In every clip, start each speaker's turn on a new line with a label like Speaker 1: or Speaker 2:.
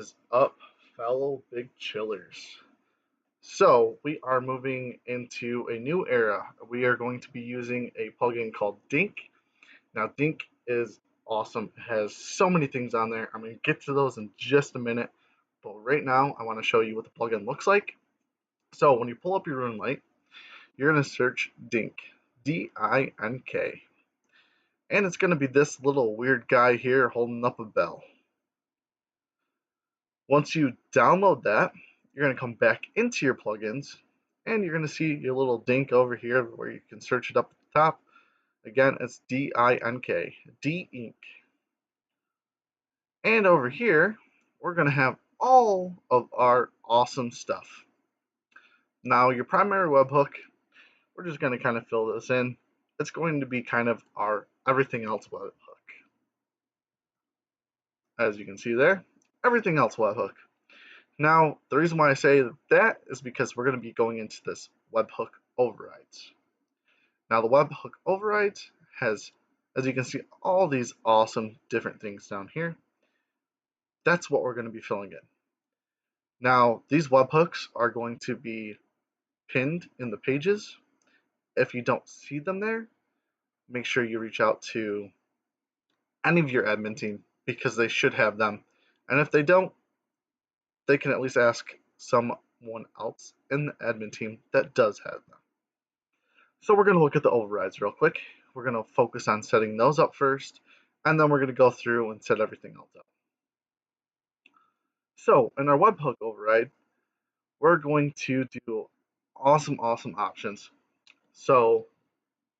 Speaker 1: is up, fellow big chillers? So, we are moving into a new era. We are going to be using a plugin called Dink. Now, Dink is awesome. It has so many things on there. I'm going to get to those in just a minute. But right now, I want to show you what the plugin looks like. So, when you pull up your RuneLite, you're going to search Dink, D-I-N-K. And it's going to be this little weird guy here holding up a bell. Once you download that, you're going to come back into your plugins and you're going to see your little Dink over here where you can search it up at the top. Again, it's D-I-N-K, D-Ink. And over here, we're going to have all of our awesome stuff. Now, your primary webhook, we're just going to kind of fill this in. It's going to be kind of our everything else webhook. As you can see there, everything else webhook. Now, the reason why I say that is because we're going to be going into this webhook overrides. Now, the webhook overrides has, as you can see, all these awesome different things down here. That's what we're going to be filling in. Now, these webhooks are going to be pinned in the pages. If you don't see them there, make sure you reach out to any of your admin team because they should have them. And if they don't, they can at least ask someone else in the admin team that does have them. So we're going to look at the overrides real quick. We're going to focus on setting those up first, and then we're going to go through and set everything else up. So in our webhook override, we're going to do awesome options. So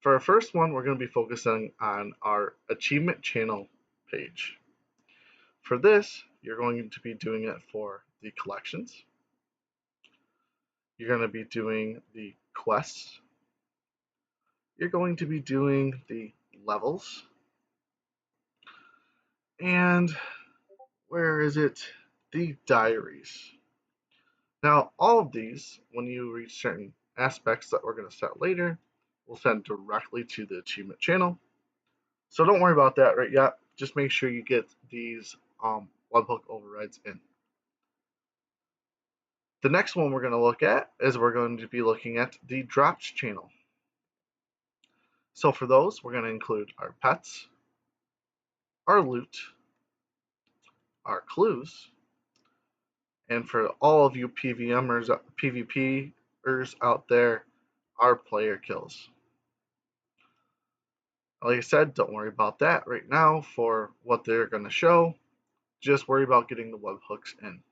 Speaker 1: for our first one, we're going to be focusing on our achievement channel page. For this, you're going to be doing it for the collections. You're going to be doing the quests. You're going to be doing the levels. And where is it? The diaries. Now, all of these, when you reach certain aspects that we're going to set later, will send directly to the achievement channel. So don't worry about that right yet. Just make sure you get these webhook overrides in. The next one we're going to look at is we're going to be looking at the drops channel. So for those, we're going to include our pets, our loot, our clues, and for all of you PvPers out there, our player kills. Like I said, don't worry about that right now for what they're going to show. Just worry about getting the webhooks in.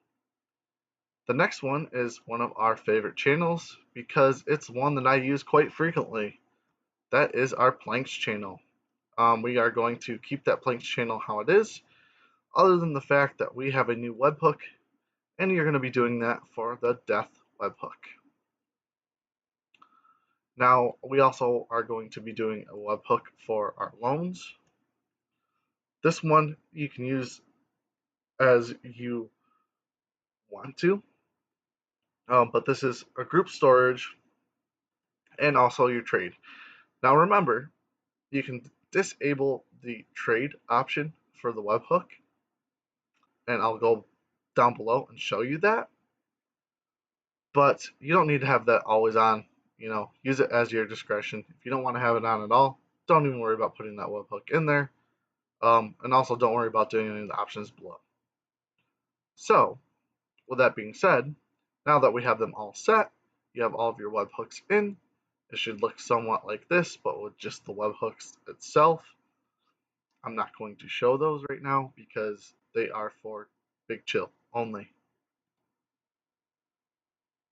Speaker 1: The next one is one of our favorite channels because it's one that I use quite frequently. That is our planks channel. We are going to keep that planks channel how it is, other than the fact that we have a new webhook, and you're going to be doing that for the death webhook. Now, we also are going to be doing a webhook for our loans. This one you can use as you want to, but this is a group storage and also your trade. Now remember, you can disable the trade option for the webhook, and I'll go down below and show you that. But you don't need to have that always on. Use it as your discretion. If you don't want to have it on at all, don't even worry about putting that webhook in there. And also don't worry about doing any of the options below. So, with that being said, now that we have them all set, you have all of your webhooks in. It should look somewhat like this, but with just the webhooks itself. I'm not going to show those right now because they are for Big Chill only.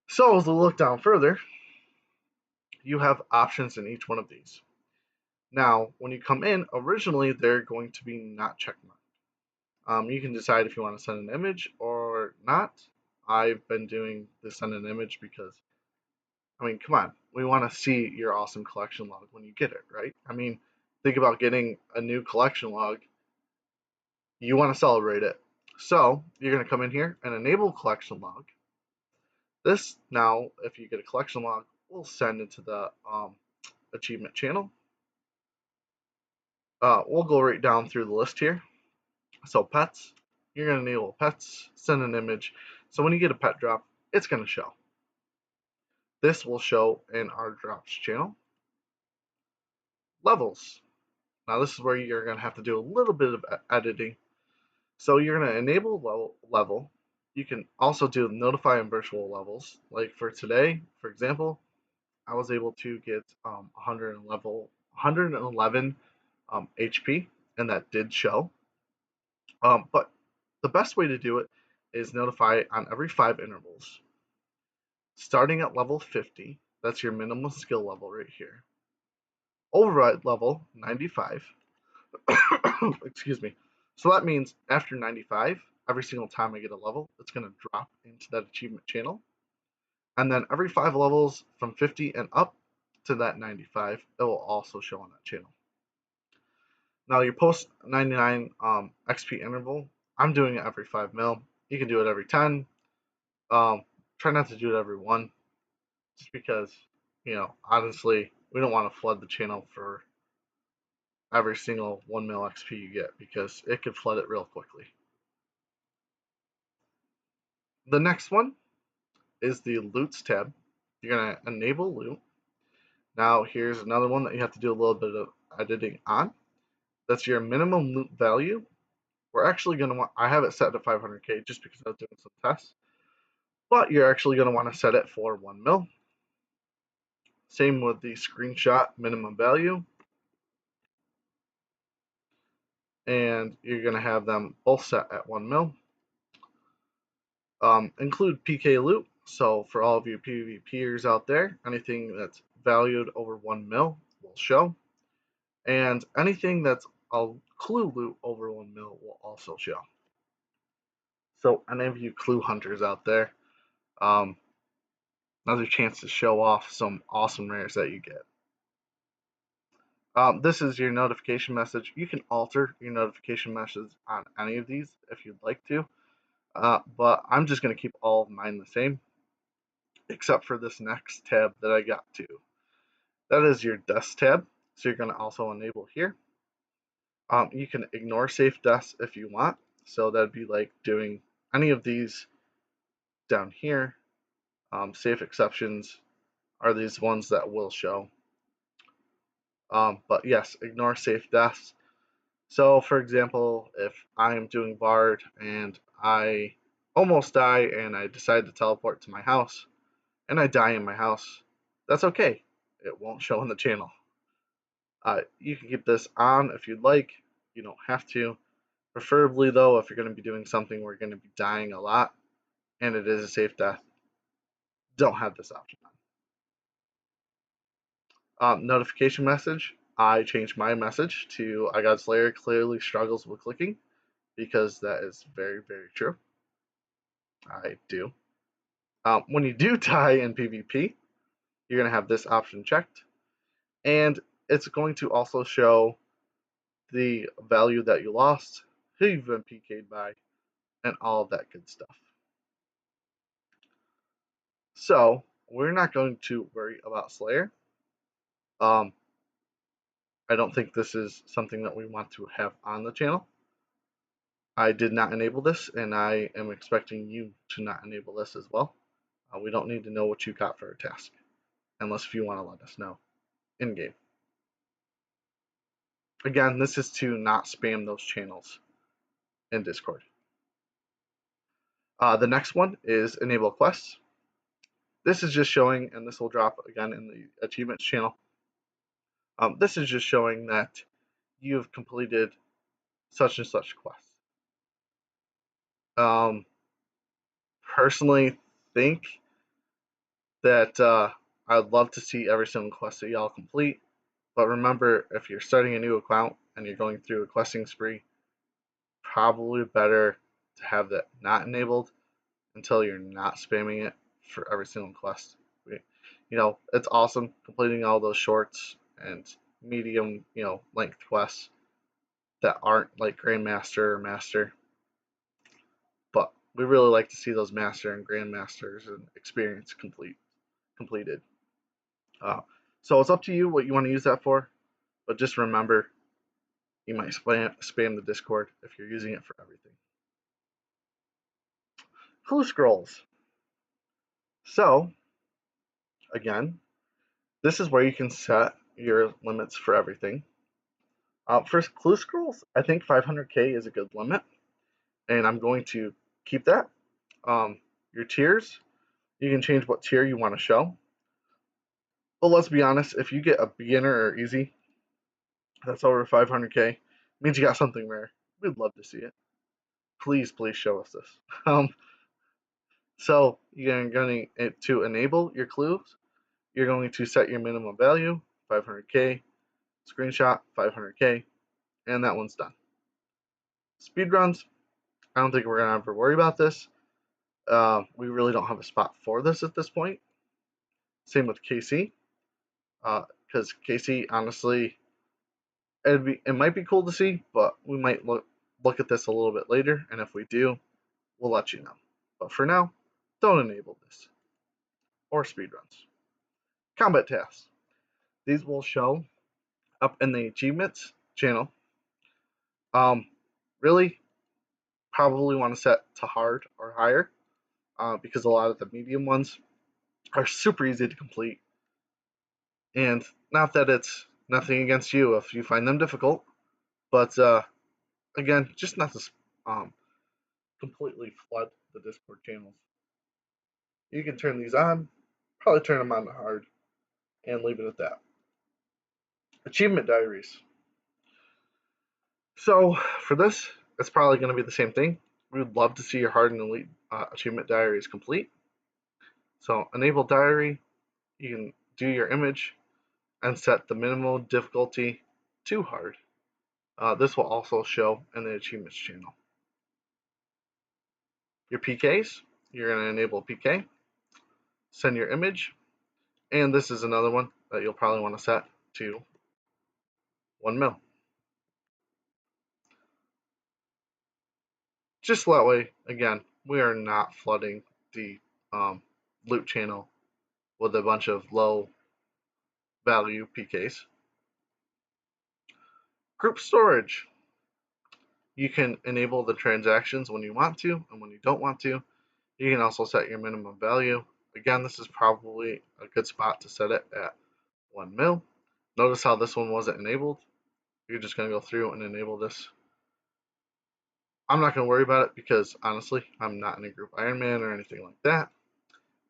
Speaker 1: So as we look down further, you have options in each one of these. Now, when you come in, originally they're going to be not checkmarked. You can decide if you want to send an image or not. I've been doing the send an image because, come on, we want to see your awesome collection log when you get it, right? Think about getting a new collection log. You want to celebrate it. So you're going to come in here and enable collection log. This now, if you get a collection log, will send into the achievement channel. We'll go right down through the list here. So pets, you're going to enable pets, send an image. So when you get a pet drop, it's going to show. This will show in our drops channel. Levels. Now this is where you're going to have to do a little bit of editing. So you're going to enable level. You can also do notify and virtual levels. Like for today, for example, I was able to get 111 HP, and that did show. But the best way to do it is notify on every 5 intervals. Starting at level 50, that's your minimum skill level right here. Override level 95. Excuse me. So that means after 95, every single time I get a level, it's going to drop into that achievement channel. And then every 5 levels from 50 and up to that 95, it will also show on that channel. Now your post 99 XP interval, I'm doing it every 5 mil. You can do it every 10. Try not to do it every 1, just because, honestly, we don't want to flood the channel for every single 1 mil XP you get, because it could flood it real quickly. The next one is the loots tab. You're going to enable loot. Now here's another one that you have to do a little bit of editing on. That's your minimum loot value. We're actually going to want, I have it set to 500k just because I was doing some tests, but you're actually going to want to set it for 1 mil. Same with the screenshot minimum value, and you're going to have them both set at 1 mil. Include PK loot, so for all of you PvPers out there, anything that's valued over 1 mil will show, and anything that's a clue loot over 1 mil will also show. So any of you clue hunters out there, another chance to show off some awesome rares that you get. This is your notification message. You can alter your notification message on any of these if you'd like to, but I'm just going to keep all of mine the same, except for this next tab that I got to. That is your deaths tab, so you're going to also enable here. You can ignore safe deaths if you want, so that'd be like doing any of these down here. Safe exceptions are these ones that will show. But yes, ignore safe deaths. So for example, if I'm doing Bard and I almost die and I decide to teleport to my house and I die in my house, that's okay. It won't show in the channel. You can keep this on if you'd like. You don't have to. Preferably though, if you're going to be doing something where you're going to be dying a lot and it is a safe death, don't have this option on. Notification message. I changed my message to I got Slayer clearly struggles with clicking, because that is very, very true. I do. When you do die in PvP, you're going to have this option checked, and it's going to also show the value that you lost, who you've been PK'd by, and all of that good stuff. So we're not going to worry about Slayer. I don't think this is something that we want to have on the channel. I did not enable this, and I am expecting you to not enable this as well. We don't need to know what you got for a task, unless if you want to let us know in-game. Again, this is to not spam those channels in Discord. The next one is enable quests. This is just showing, and this will drop again in the achievements channel. This is just showing that you've completed such and such quests. Personally think that I'd love to see every single quest that y'all complete, but remember, if you're starting a new account and you're going through a questing spree, probably better to have that not enabled until you're not spamming it for every single quest. It's awesome completing all those shorts and medium, length quests that aren't like Grandmaster or Master, but we really like to see those Master and Grandmasters and experience completed. So it's up to you what you want to use that for, but just remember, you might spam the Discord if you're using it for everything. Clue scrolls. So, again, this is where you can set your limits for everything. For clue scrolls, I think 500k is a good limit, and I'm going to keep that. Your tiers, you can change what tier you want to show. But let's be honest, if you get a beginner or easy that's over 500k, means you got something rare. We'd love to see it. Please, please show us this. Um, so you're going to enable your clues. You're going to set your minimum value, 500k, screenshot, 500k, and that one's done. Speedruns, I don't think we're going to ever worry about this. We really don't have a spot for this at this point. Same with KC, because KC, honestly, it might be cool to see, but we might look at this a little bit later, and if we do, we'll let you know. But for now, don't enable this or speedruns. Combat tasks. These will show up in the achievements channel. Really, probably want to set to hard or higher because a lot of the medium ones are super easy to complete. And not that it's nothing against you if you find them difficult, but again, just not to um, completely flood the Discord channels. You can turn these on, probably turn them on to hard, and leave it at that. Achievement diaries. So for this, it's probably going to be the same thing. We would love to see your hard and elite achievement diaries complete. So enable diary, you can do your image and set the minimal difficulty to hard. This will also show in the achievements channel. Your PKs, you're going to enable PK, send your image, and this is another one that you'll probably want to set to 1 mil. Just that way, again, we are not flooding the loot channel with a bunch of low value PKs. Group storage. You can enable the transactions when you want to and when you don't want to. You can also set your minimum value. Again, this is probably a good spot to set it at 1 mil. Notice how this one wasn't enabled. You're just going to go through and enable this. I'm not going to worry about it because honestly, I'm not in a group Ironman or anything like that.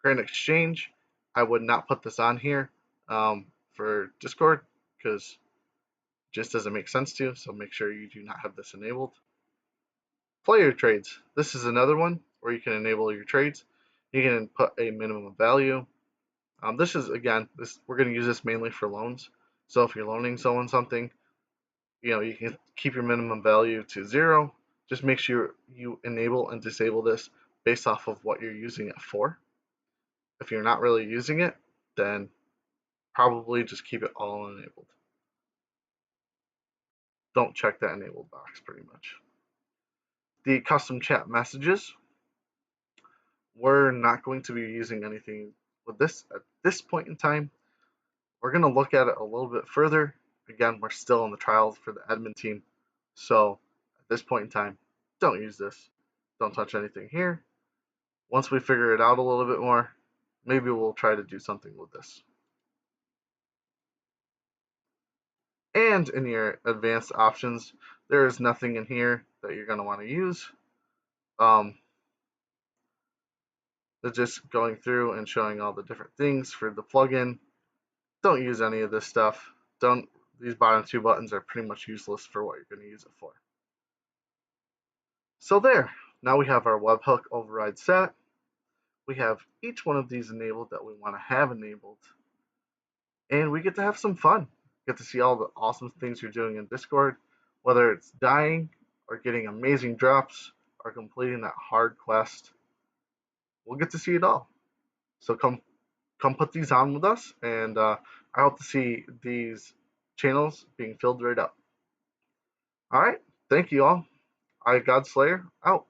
Speaker 1: Grand Exchange, I would not put this on here for Discord because it just doesn't make sense to, so make sure you do not have this enabled. Player trades. This is another one where you can enable your trades. You can put a minimum value. This is, again, we're going to use this mainly for loans. So if you're loaning someone something, you can keep your minimum value to 0. Just make sure you enable and disable this based off of what you're using it for. If you're not really using it, then probably just keep it all enabled. Don't check that enabled box pretty much. The custom chat messages, we're not going to be using anything with this at this point in time. We're going to look at it a little bit further. Again, we're still in the trials for the admin team. So at this point in time, don't use this. Don't touch anything here. Once we figure it out a little bit more, maybe we'll try to do something with this. And in your advanced options, there is nothing in here that you're going to want to use. They're just going through and showing all the different things for the plugin. Don't use any of this stuff. These bottom two buttons are pretty much useless for what you're going to use it for. So there, now we have our webhook override set. We have each one of these enabled that we want to have enabled. And we get to have some fun. Get to see all the awesome things you're doing in Discord, whether it's dying or getting amazing drops or completing that hard quest. We'll get to see it all. So come put these on with us, and I hope to see these channels being filled right up. All right, thank you all. I, Godslayer, out.